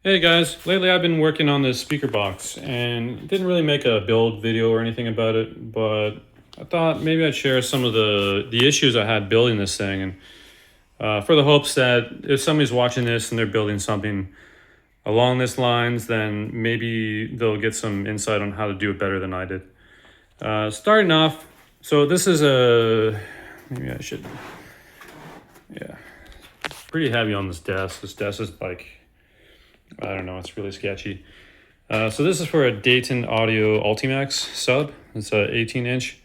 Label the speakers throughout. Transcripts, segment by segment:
Speaker 1: Hey guys, lately I've been working on this speaker box and didn't really make a build video or anything about it, but I thought maybe I'd share some of the issues I had building this thing, and for the hopes that if somebody's watching this and they're building something along this lines, then maybe they'll get some insight on how to do it better than I did. Starting off, so this is maybe I should, yeah, it's pretty heavy on this desk. This desk is like, I don't know, it's really sketchy. So this is for a Dayton Audio Ultimax sub. It's a 18-inch,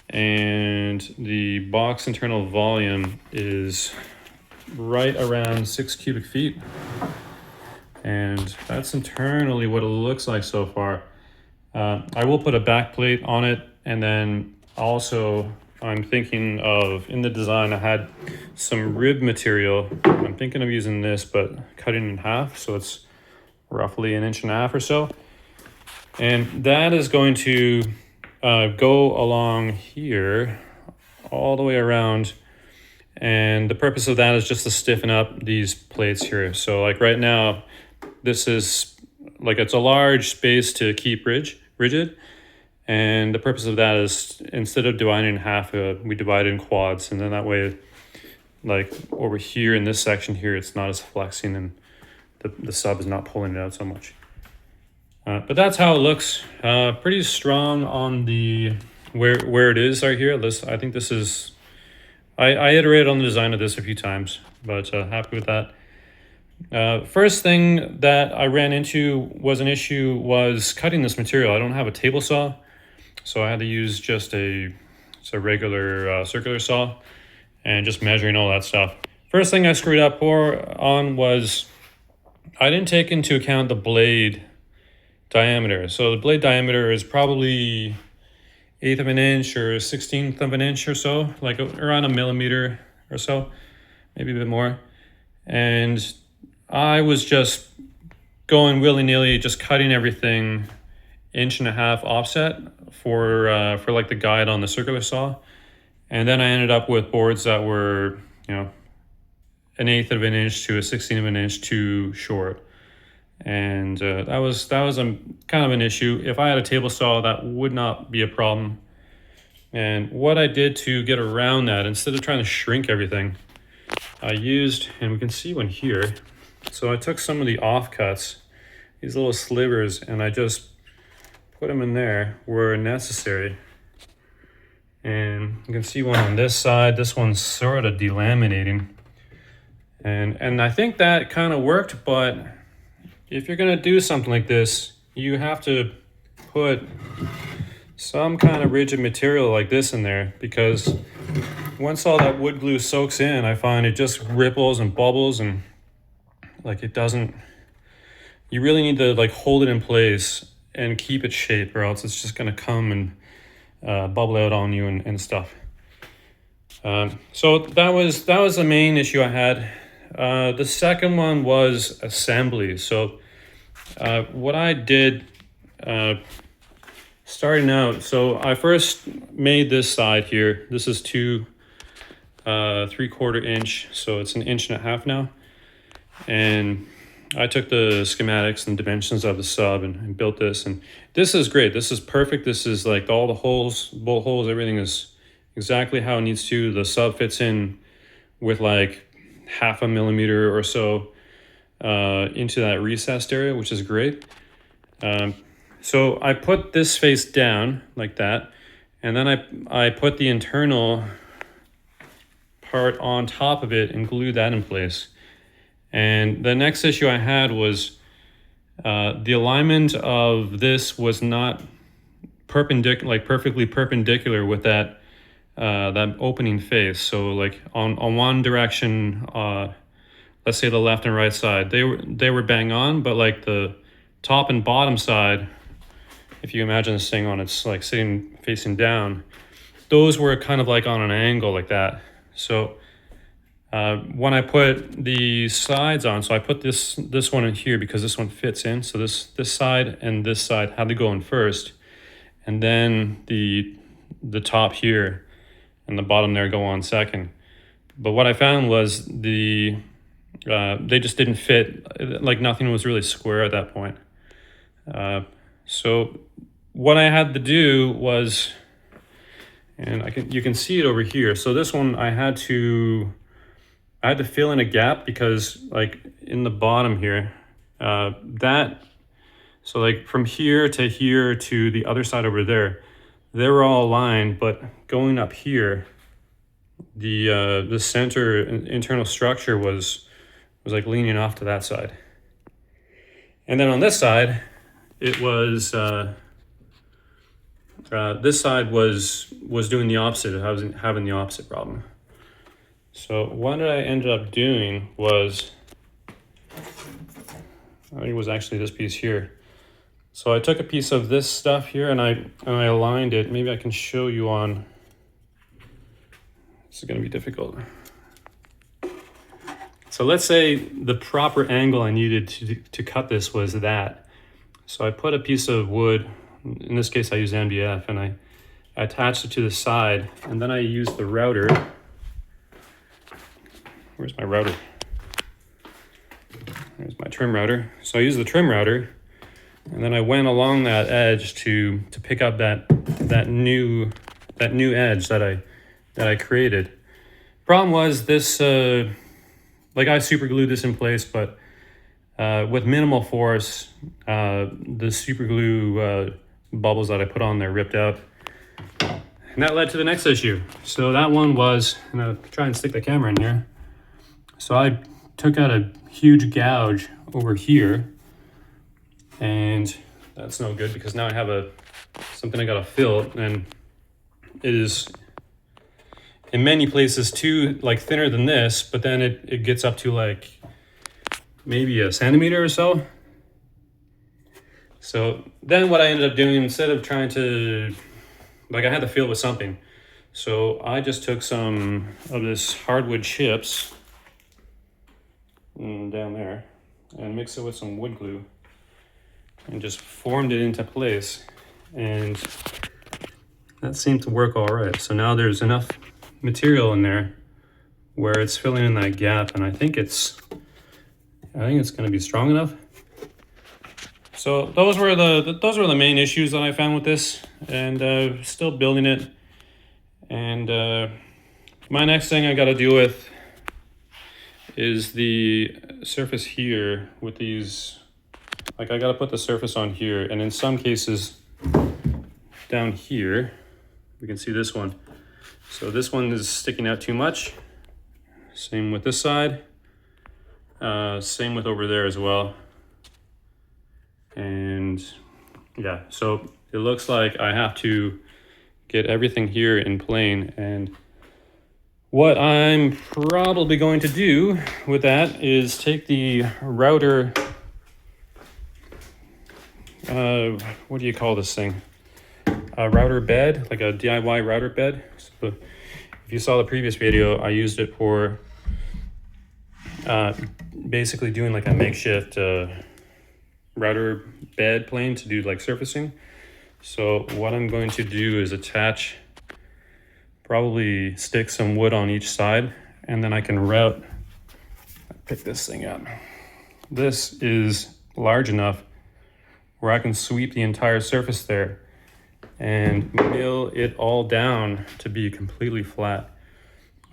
Speaker 1: and the box internal volume is right around 6 cubic feet. And that's internally what it looks like so far. I will put a back plate on it, and then also I'm thinking of, in the design, I had some rib material. I'm thinking of using this, but cutting in half, so it's roughly 1.5 inches or so. And that is going to go along here all the way around. And the purpose of that is just to stiffen up these plates here. So like right now, this is like, it's a large space to keep rigid. And the purpose of that is, instead of dividing in half, we divide in quads. And then that way, like over here in this section here, it's not as flexing and the sub is not pulling it out so much. But that's how it looks. Pretty strong on the where it is right here. I think this is, I iterated on the design of this a few times, but happy with that. First thing that I ran into was an issue was cutting this material. I don't have a table saw, so I had to use just a regular circular saw and just measuring all that stuff. First thing I screwed up on was I didn't take into account the blade diameter. So the blade diameter is probably 1/8 of an inch or 1/16 of an inch or so, like around 1 millimeter or so, maybe a bit more. And I was just going willy-nilly, just cutting everything 1.5 inch offset for like the guide on the circular saw. And then I ended up with boards that were, 1/8 of an inch to 1/16 of an inch too short. And that was a kind of an issue. If I had a table saw, that would not be a problem. And what I did to get around that, instead of trying to shrink everything, I used, and we can see one here. So I took some of the offcuts, these little slivers, and I just put them in there where necessary. And you can see one on this side. This one's sort of delaminating. And I think that kind of worked, but if you're gonna do something like this, you have to put some kind of rigid material like this in there, because once all that wood glue soaks in, I find it just ripples and bubbles, and like it doesn't, you really need to like hold it in place and keep it shape, or else it's just gonna come and bubble out on you and stuff. So that was the main issue I had. The second one was assembly. So what I did starting out, so I first made this side here. This is 2 3/4 inch, so it's 1.5 inches now. And I took the schematics and dimensions of the sub and built this, and this is great. This is perfect. This is like all the holes, bolt holes, everything is exactly how it needs to. The sub fits in with like 0.5 millimeter or so into that recessed area, which is great. So I put this face down like that, and then I put the internal part on top of it and glued that in place. And the next issue I had was the alignment of this was not perpendicular, like perfectly perpendicular with that opening face. So like on one direction, let's say the left and right side, they were bang on, but like the top and bottom side, if you imagine this thing on its like sitting facing down, those were kind of like on an angle like that. So when I put the sides on, so I put this one in here because this one fits in. So this side and this side had to go in first, and then the top here and the bottom there go on second. But what I found was they just didn't fit. Like nothing was really square at that point. So what I had to do was, and you can see it over here. So this one I had to fill in a gap because like in the bottom here, so like from here to the other side over there, they were all aligned, but going up here, the center internal structure was like leaning off to that side. And then on this side, it was this side was doing the opposite. I was having the opposite problem. So what I ended up doing was, I think it was actually this piece here. So I took a piece of this stuff here and I aligned it. Maybe I can show you on. This is going to be difficult. So let's say the proper angle I needed to cut this was that. So I put a piece of wood, in this case I used MDF, and I attached it to the side, and then I used the router. Where's my router? There's my trim router. So I used the trim router, and then I went along that edge to pick up that new edge that I created. Problem was this, like I super glued this in place, but with minimal force, the super glue bubbles that I put on there ripped out. And that led to the next issue. So that one was, and I'll try and stick the camera in here. So I took out a huge gouge over here, and that's no good because now I have something I gotta fill, and it is in many places too like thinner than this, but then it gets up to like maybe a centimeter or so. So then what I ended up doing, instead of trying to, like I had to fill it with something. So I just took some of this hardwood chips down there and mixed it with some wood glue and just formed it into place. And that seemed to work all right. So now there's enough material in there where it's filling in that gap, and I think it's going to be strong enough. So those were the main issues that I found with this, and still building it. And my next thing I got to deal with is the surface here with these. Like I got to put the surface on here, and in some cases down here, we can see this one. So this one is sticking out too much. Same with this side. Same with over there as well. And yeah, so it looks like I have to get everything here in plane. And what I'm probably going to do with that is take the router, what do you call this thing? A router bed, like a DIY router bed. So if you saw the previous video, I used it for basically doing like a makeshift router bed plane to do like surfacing. So what I'm going to do is probably stick some wood on each side, and then I can pick this thing up. This is large enough where I can sweep the entire surface there and mill it all down to be completely flat.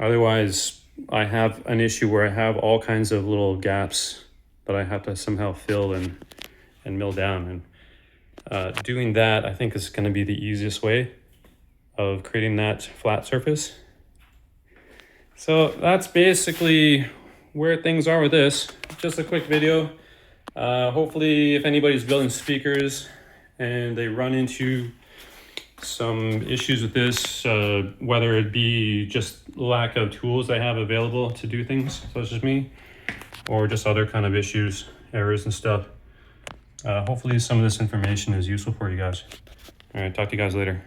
Speaker 1: Otherwise, I have an issue where I have all kinds of little gaps that I have to somehow fill and mill down. And doing that, I think, is going to be the easiest way of creating that flat surface. So that's basically where things are with this. Just a quick video. Hopefully, if anybody's building speakers and they run into some issues with this, whether it be just lack of tools they have available to do things, such as me, or just other kind of issues, errors and stuff. Hopefully some of this information is useful for you guys. All right, talk to you guys later.